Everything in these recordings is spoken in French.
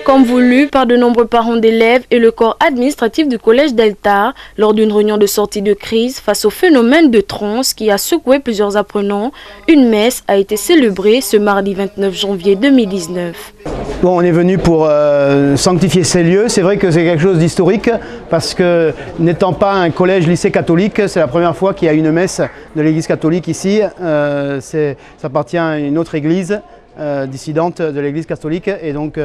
Comme voulu par de nombreux parents d'élèves et le corps administratif du collège Delta, lors d'une réunion de sortie de crise face au phénomène de transe qui a secoué plusieurs apprenants, une messe a été célébrée ce mardi 29 janvier 2019. Bon, on est venu pour sanctifier ces lieux. C'est vrai que c'est quelque chose d'historique parce que n'étant pas un collège-lycée catholique, c'est la première fois qu'il y a une messe de l'église catholique ici. Ça appartient à une autre église dissidente de l'église catholique et donc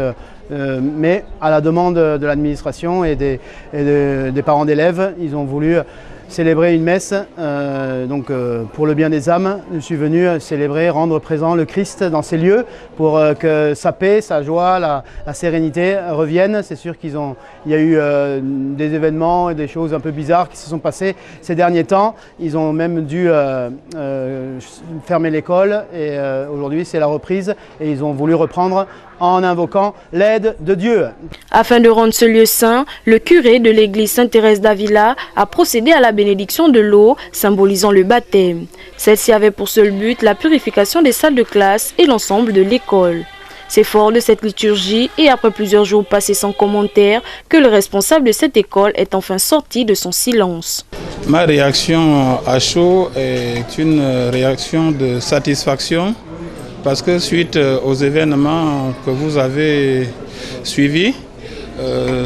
mais à la demande de l'administration et des parents d'élèves, ils ont voulu célébrer une messe pour le bien des âmes. Je suis venu célébrer, rendre présent le Christ dans ces lieux pour que sa paix, sa joie, la sérénité reviennent. C'est sûr qu'il y a eu des événements et des choses un peu bizarres qui se sont passées ces derniers temps. Ils ont même dû fermer l'école et aujourd'hui c'est la reprise et ils ont voulu reprendre en invoquant l'aide de Dieu. Afin de rendre ce lieu saint, le curé de l'église Sainte-Thérèse d'Avila a procédé à la bénédiction de l'eau, symbolisant le baptême. Celle-ci avait pour seul but la purification des salles de classe et l'ensemble de l'école. C'est fort de cette liturgie et après plusieurs jours passés sans commentaire que le responsable de cette école est enfin sorti de son silence. Ma réaction à chaud est une réaction de satisfaction parce que suite aux événements que vous avez suivis,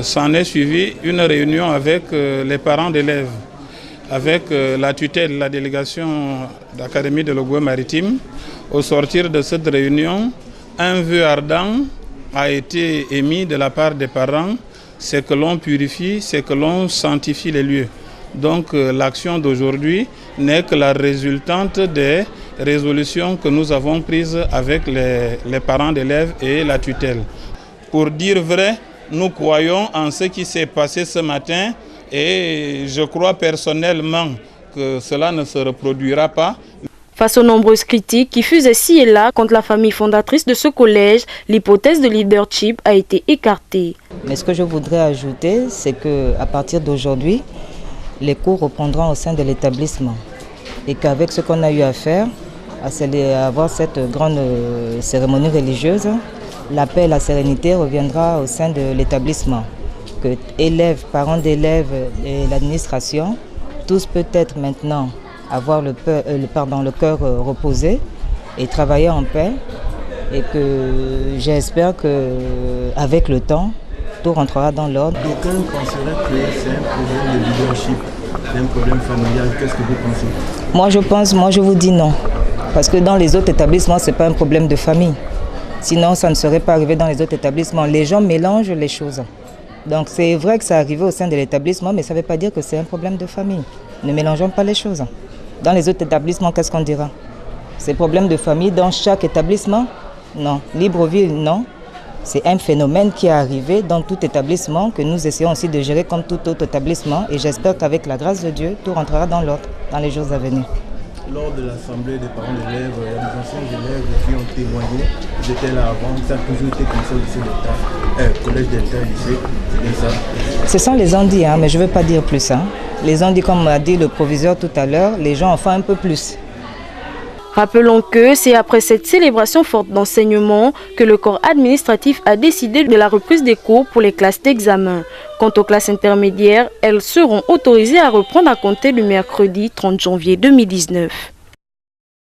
s'en est suivi une réunion avec les parents d'élèves, avec la tutelle de la délégation d'Académie de l'Ogooué maritime. Au sortir de cette réunion, un vœu ardent a été émis de la part des parents, c'est que l'on purifie, c'est que l'on sanctifie les lieux. Donc l'action d'aujourd'hui n'est que la résultante des résolutions que nous avons prises avec les parents d'élèves et la tutelle. Pour dire vrai, nous croyons en ce qui s'est passé ce matin et je crois personnellement que cela ne se reproduira pas. Face aux nombreuses critiques qui fusaient ci et là contre la famille fondatrice de ce collège, l'hypothèse de leadership a été écartée. Mais ce que je voudrais ajouter, c'est qu'à partir d'aujourd'hui, les cours reprendront au sein de l'établissement et qu'avec ce qu'on a eu à faire, à avoir cette grande cérémonie religieuse, la paix et la sérénité reviendra au sein de l'établissement. Que élèves, parents d'élèves et l'administration, tous peut-être maintenant avoir le cœur reposé et travailler en paix et que j'espère qu'avec le temps, tout rentrera dans l'ordre. D'aucuns penseraient que c'est un problème de leadership, un problème familial. Qu'est-ce que vous pensez? Moi je vous dis non. Parce que dans les autres établissements, ce n'est pas un problème de famille. Sinon, ça ne serait pas arrivé dans les autres établissements. Les gens mélangent les choses. Donc c'est vrai que ça arrivé au sein de l'établissement, mais ça ne veut pas dire que c'est un problème de famille. Ne mélangeons pas les choses. Dans les autres établissements, qu'est-ce qu'on dira? C'est un problème de famille dans chaque établissement? Non. Libreville, non. C'est un phénomène qui est arrivé dans tout établissement que nous essayons aussi de gérer comme tout autre établissement. Et j'espère qu'avec la grâce de Dieu, tout rentrera dans l'ordre dans les jours à venir. Lors de l'assemblée des parents d'élèves, il y a des anciens élèves qui ont témoigné. Ils étaient là avant, ça a toujours été comme ça au lycée Delta, collège Delta, lycée, c'est bien ça. Ce sont les ondits, mais je ne veux pas dire plus. Les ondits, comme a dit le proviseur tout à l'heure, les gens en font un peu plus. Rappelons que c'est après cette célébration forte d'enseignement que le corps administratif a décidé de la reprise des cours pour les classes d'examen. Quant aux classes intermédiaires, elles seront autorisées à reprendre à compter du mercredi 30 janvier 2019.